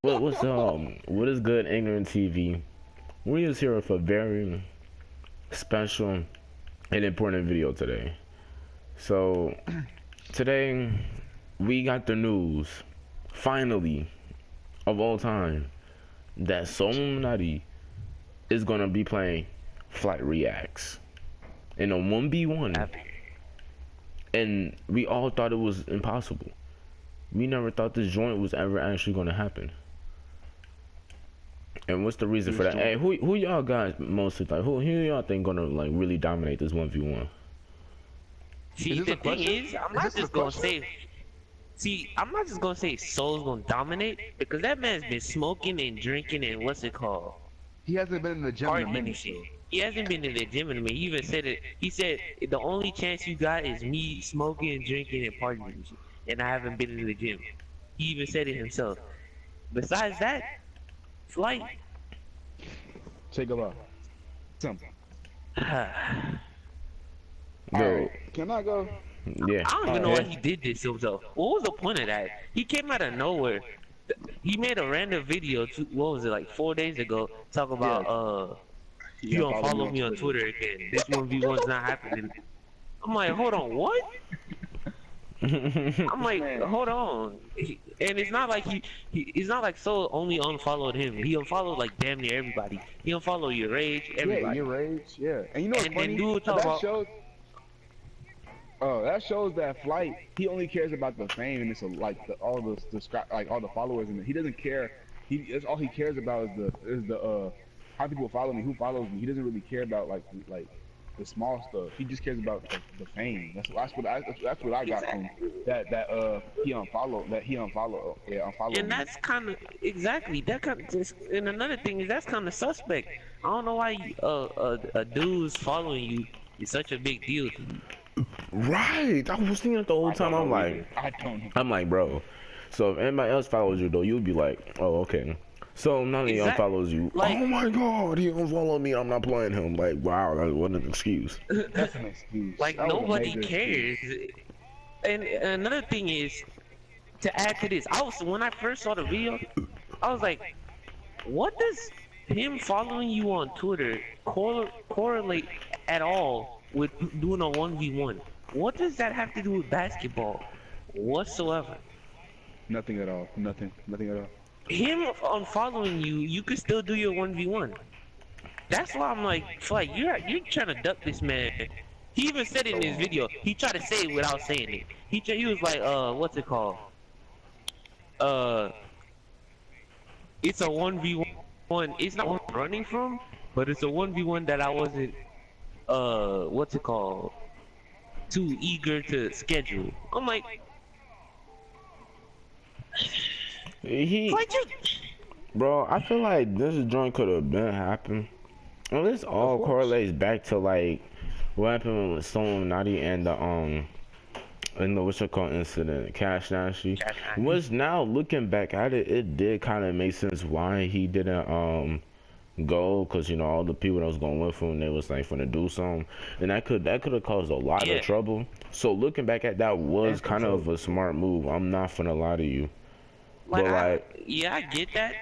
What is good, Ignorant TV? We is here with a very special and important video today. So today we got the news, finally, of all time, that Solluimnati is gonna be playing Flight Reacts in a 1v1, and we all thought it was impossible. We never thought this joint was ever actually gonna happen. And what's the reason for that? Hey, who y'all guys mostly like? Who y'all think gonna like really dominate this 1v1? See, the thing is, I'm not just gonna say. See, I'm not just gonna say Soul's gonna dominate because that man's been smoking and drinking and what's it called? He hasn't been in the gym in a minute. He hasn't been in the gym in a minute. He even said it. He said the only chance you got is me smoking and drinking and partying, and I haven't been in the gym. He even said it himself. Besides that, Flight. Take a look. Simple. Yo, can I go? Yeah. I don't even know why he did this himself. What was the point of that? He came out of nowhere. He made a random video, what was it, like 4 days ago, talk about, you don't follow me on Twitter again. This 1v1's not happening. I'm like, hold on, what? I'm like, hold on. And it's not like it's not like Soul only unfollowed him. He unfollowed like damn near everybody. He unfollowed your rage, everybody. Yeah, your rage, yeah. And you know what's funny? Dude talk about, that shows that Flight, he only cares about the fame and it's like all the followers, and he doesn't care. That's all he cares about is the how people follow me, who follows me. He doesn't really care about like the small stuff. He just cares about the fame. That's what I got from that he unfollowed. Unfollowed. And that's kind of exactly that kind of. And another thing is that's kind of suspect. I don't know why a dude's following you is such a big deal to you. Right. I was thinking it the whole time. I'm like, bro. So if anybody else follows you though, you'd be like, oh, okay. So now that he unfollows you, like, oh my god, he unfollowed me, I'm not playing him. Like, wow, that wasn't an excuse. That's an excuse. Like, nobody cares. And another thing is, to add to this, when I first saw the video, I was like, what does him following you on Twitter correlate at all with doing a 1v1? What does that have to do with basketball whatsoever? Nothing at all. Nothing at all. Him unfollowing you, you could still do your 1v1. That's why I'm like, you're trying to duck this man. He even said it in his video. He tried to say it without saying it. He was like, what's it called? It's a 1v1. It's not what I'm running from, but it's a 1v1 that I wasn't, what's it called? Too eager to schedule. I'm like, Bro, I feel like this joint could have been happened. Well, this all correlates back to like what happened with Solluimnati and the what's it called incident, Cash Nasty. Was now looking back at it, it did kind of make sense why he didn't go, because you know all the people that was going with him, they was like finna do something, and that could have caused a lot of trouble. So looking back at that was kind of a smart move. I'm not finna lie to you. Like, I get that.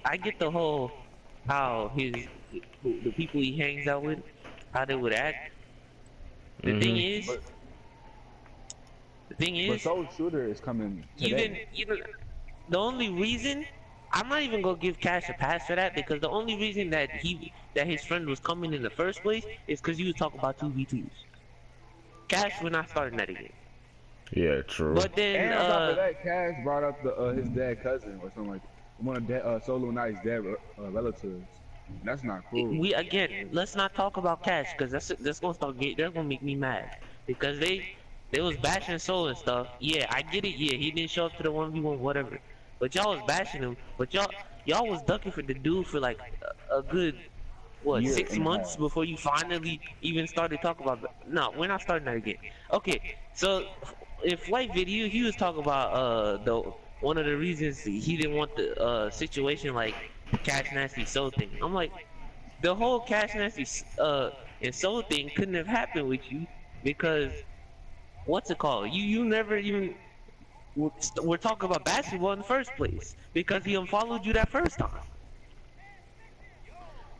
I get the whole how the people he hangs out with, how they would act. The thing is, but Soul Shooter is coming today. Even the only reason I'm not even gonna give Cash a pass for that, because the only reason that his friend was coming in the first place is because he was talking about 2v2s. Cash, we're not starting that again. Yeah, true. But then, and on top of that, Cash brought up his dead cousin or something like one of Solluimnati's dead relatives. That's not cool. Let's not talk about Cash, because that's gonna make me mad, because they was bashing Soul and stuff. Yeah, I get it. Yeah, he didn't show up to the 1v1, whatever. But y'all was bashing him. But y'all was ducking for the dude for like a good 6 months before you finally even started talking about. No, we're not starting that again. Okay, so in Flight video, he was talking about one of the reasons he didn't want the situation like Cash Nasty Soul thing. I'm like, the whole Cash Nasty and Soul thing couldn't have happened with you, because what's it called? You never even we're talking about basketball in the first place because he unfollowed you that first time.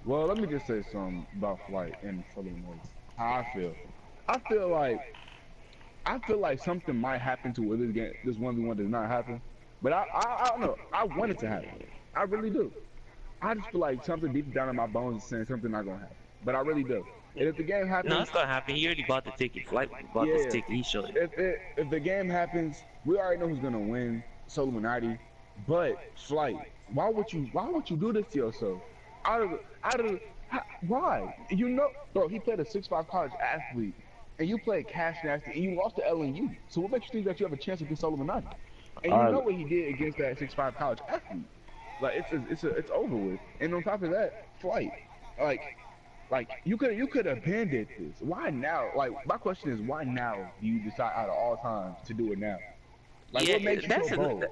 Well, let me just say something about Flight and Solluimnati. How I feel. I feel like something might happen to where this 1v1 does not happen. But I don't know. I want it to happen. I really do. I just feel like something deep down in my bones is saying something not gonna happen. But I really do. And if the game happens, No, it's gonna happen. He already bought the ticket. Flight bought this ticket. He showed it. If the game happens, we already know who's gonna win. Solluimnati. But Flight, why would you do this to yourself? Why? You know, bro, he played a 6'5" college athlete, and you played Cash Nasty, and you lost to LNU. So what makes you think that you have a chance against Solluimnati? And you know what he did against that 6'5" college athlete. Like it's over with. And on top of that, Flight, like you could have abandoned this. Why now? Like my question is, why now do you decide out of all times to do it now? Like Yeah, what makes you so bold?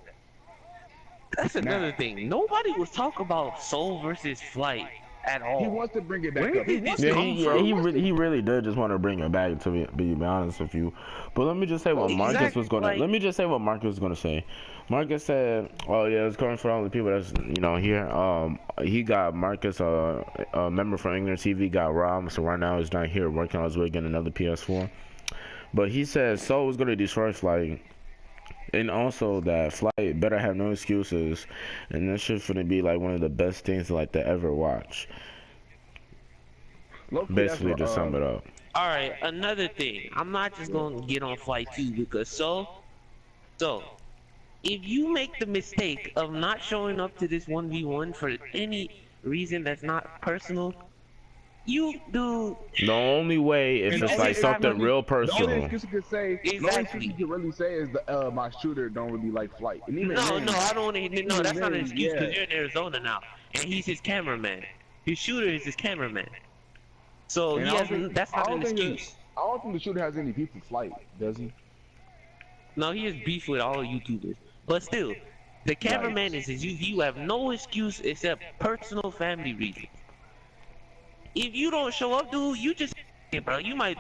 That's another thing. Nobody was talking about Soul versus Flight at all. He wants to bring it back Where up. did this Yeah, come from? he really did just want to bring it back, to be honest with you. But let me just say what Marcus was gonna. like- Let me just say what Marcus was gonna say. Marcus said, "Oh yeah, it's coming from all the people that's here." He got Marcus, a member from England TV, got robbed, so right now he's not here working on his way getting another PS4. But he said Soul was gonna destroy Flight. And also that Flight better have no excuses, and this shit finna be like one of the best things like to ever watch. Low-key, Basically, to sum it up. All right, another thing. I'm not just gonna get on Flight 2 because so, if you make the mistake of not showing up to this 1v1 for any reason that's not personal, you do. The only way if And it's the like only- something real The only personal. excuse you could say, the only Exactly. excuse you could really say is the my shooter don't really like Flight. And even No, then, no, I don't want to. No, that's not an then, excuse because yeah. you're in Arizona now, and he's his cameraman. His shooter is his cameraman. So And he I has, don't think- that's I not don't an think that- excuse. I don't think the shooter has any beef with Flight, does he? No, he has beef with all YouTubers. But still, the cameraman is his. You have no excuse except personal family reasons. If you don't show up, dude, you just, bro, you might.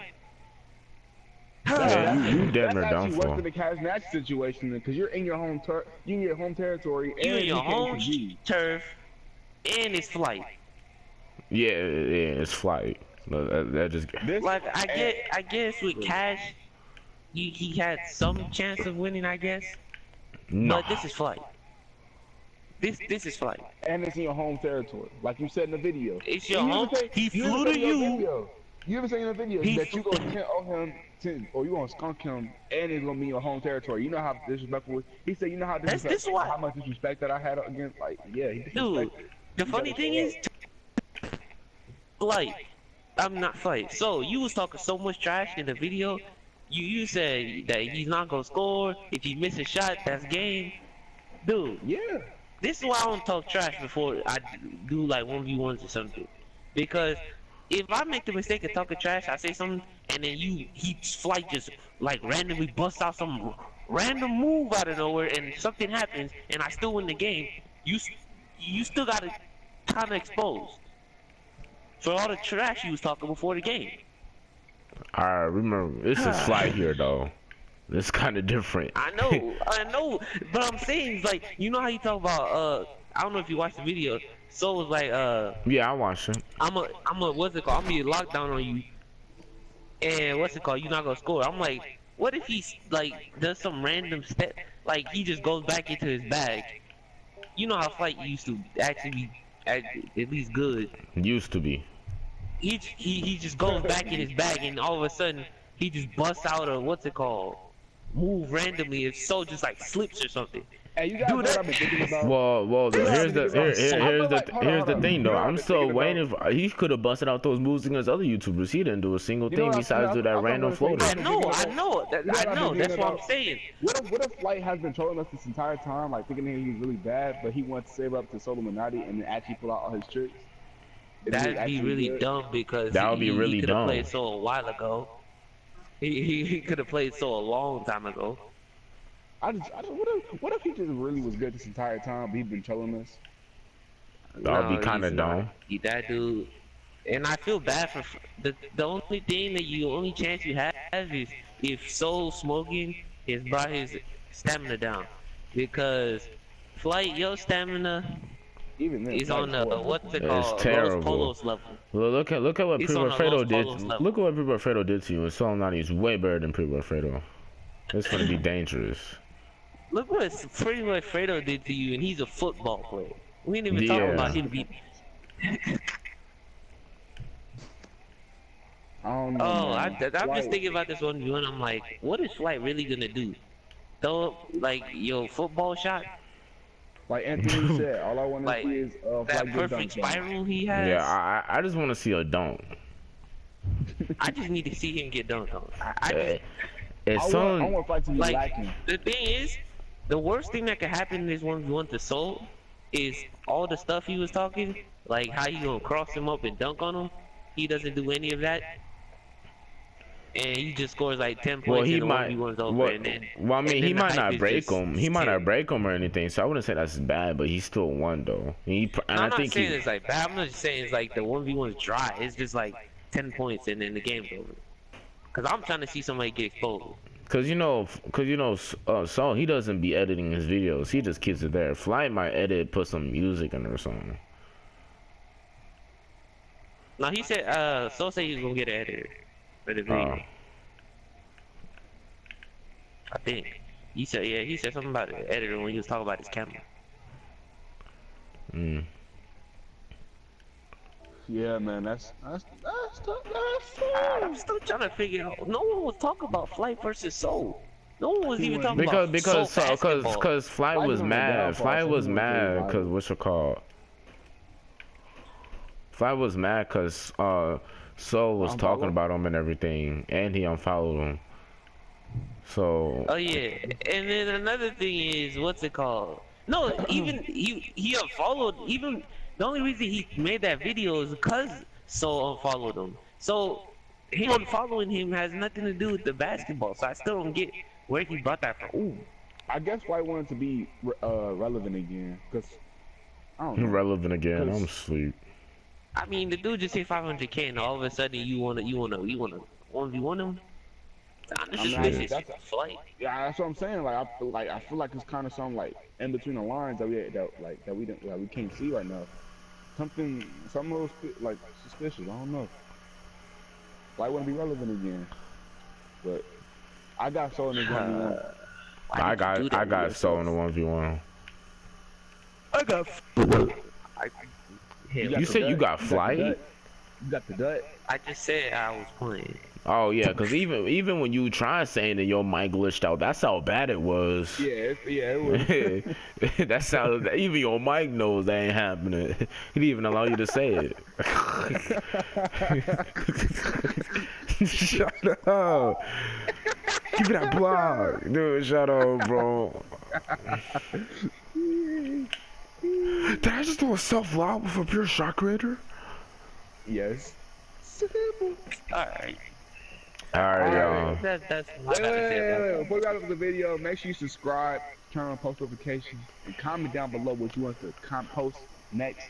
Yeah, you damn near That's done actually worse for. than the Cash Natch situation because you're in your home territory You and in your he came home to you. turf, and it's Flight. Yeah, it's Flight. That just. This, Like I guess with Cash, he had some chance of winning, I guess. No. But this is Flight. This is Flight. and it's in your home territory, like you said in the video. It's your And you home. even say- He you flew even to say in your you. video- You even say in the video He that you flew- gonna 10-0 him, or you gonna skunk him, and it's gonna be your home territory. You know how disrespectful it was? He said, you know how That's disrespectful, why. how much disrespect that I had against, like, yeah, he Dude, disrespected. the funny gotta thing show is, Flight. I'm not Flight. So you was talking so much trash in the video. You said that he's not gonna score. If he misses a shot, that's game. Dude, Yeah. this is why I don't talk trash before I do like 1v1s or something. Because if I make the mistake of talking trash, I say something, and then Flight just like randomly busts out some random move out of nowhere, and something happens, and I still win the game. You still gotta kind of expose for all the trash you was talking before the game. I remember this is Flight here though. It's kind of different. I know, but I'm saying it's like, you know how you talk about I don't know if you watched the video. So it was like Yeah, I watched it. I'm a what's it called? I'm gonna be locked down on you. And what's it called? You're not gonna score. I'm like, what if he like does some random step, like he just goes back into his bag? You know how Flight used to actually be at least good. Used to be. He just goes back in his bag, and all of a sudden he just busts out a what's it called? Move randomly. If so, just like slips or something. Hey, you guys know what I've been thinking about? Well, here's the here's the thing though. You know what I'm I've still been waiting. He could have busted out those moves against other YouTubers. He didn't do a single You know thing what besides do I'm that gonna random say? floater. I know. I know. That's what I'm saying. What if Flight has been trolling us this entire time, like thinking that he's really bad, but he wants to save up to Solluimnati and then actually pull out all his tricks? And he's That'd be actually really good? dumb because That would be really he could have dumb. played so a while ago. He could have played so a long time ago. What if he just really was good this entire time, but he's been trolling us? That would be No, kind of he's not. dumb. That dude. And I feel bad for the only thing that only chance you have is if Soul Smoking is by stamina down, because Flight, your stamina Even then, is on the what's it It's called, Los terrible. Polos level. Look at what It's Primo on the Los Fredo did. Polos level. Look at what Primo Fredo did to you. And Solluimnati is way better than Primo Fredo. It's gonna be dangerous. Look what pretty much Fredo did to you, and he's a football player. We ain't even talking about him beat. I don't know. Oh, man. I'm just thinking about this 1v1. I'm like, what is Flight really gonna do? Throw like your football shot? Like Anthony said, all I want to Like see is that Flight get perfect dunked on. spiral he has. Yeah, I just want to see a dunk. I just need to see him get dunked on. I I want Flight to be like lacking. the thing is, the worst thing that could happen in this 1v1 to Soul is all the stuff he was talking, like how you gonna cross him up and dunk on him. He doesn't do any of that. And he just scores like 10 points Well, he and the might. 1v1's over. Well, and then, well, I mean, he might not break him. He might not scary. break him or anything. So I wouldn't say that's bad, but he still won though. And I'm I not think saying he. it's like bad. I'm not just saying it's like the 1v1's dry. It's just like 10 points and then the game's over. Cause I'm trying to see somebody get exposed. Cause you know, Saul, he doesn't be editing his videos. He just keeps it there. Flight might edit, put some music in or something. Now he said, Soul said he was gonna get an editor for the video. I think. He said, yeah, he said something about the editor when he was talking about his camera. Yeah, man, that's tough. I'm still trying to figure out. No one was talking about Flight versus Soul. No one was even talking about because Flight was mad. Flight was mad because what's it called? Flight was mad because Soul was talking about him and everything, and he unfollowed him. So. Oh yeah, and then another thing is what's it called? No, even he unfollowed. Even the only reason he made that video is because Soul unfollowed him. So him unfollowing him has nothing to do with the basketball. So I still don't get where he brought that from. Ooh. I guess Flight wanted to be relevant again, cause I don't know. Relevant again. I'm asleep. I mean, the dude just hit 500K, and all of a sudden you wanna 1v1 him. That's Flight. Yeah, that's what I'm saying. Like I feel like it's kind of something like in between the lines that we can't see right now. Something a little like suspicious. I don't know. Flight want to be relevant again, but I got Soul in the 1v1. I got Soul in the 1v1. I got. You said you got Flight? You got the dut. I just said I was playing. Oh yeah, because even when you try saying that your mic glitched out, that's how bad it was. Yeah, it was. That's how even your mic knows that ain't happening. He didn't even allow you to say it. Shut up. Give me that block. Dude, shut up, bro. Did I just do a self-lock with a pure shot creator? Yes. Alright. Alright, y'all. That's wait. Before we wrap up the video, make sure you subscribe, turn on post notifications, and comment down below what you want to post next.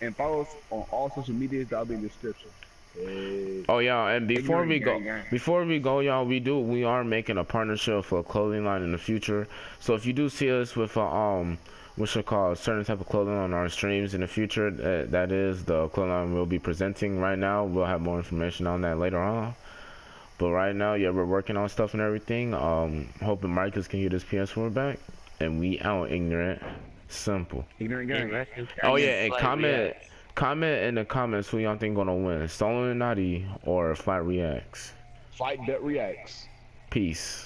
And follow us on all social medias that'll be in the description. Hey. Oh yeah, and before we go, y'all, we are making a partnership for a clothing line in the future. So if you do see us with a what's it called, certain type of clothing on our streams in the future, that is the clothing line we'll be presenting right now. We'll have more information on that later on. But right now, yeah, we're working on stuff and everything. Hoping Marcus can get his PS4 back, and we out ignorant. Simple. Ignorant gang. Oh yeah, and comment in the comments who y'all think gonna win, Solluimnati or Flight Reacts. Flight that reacts. Peace.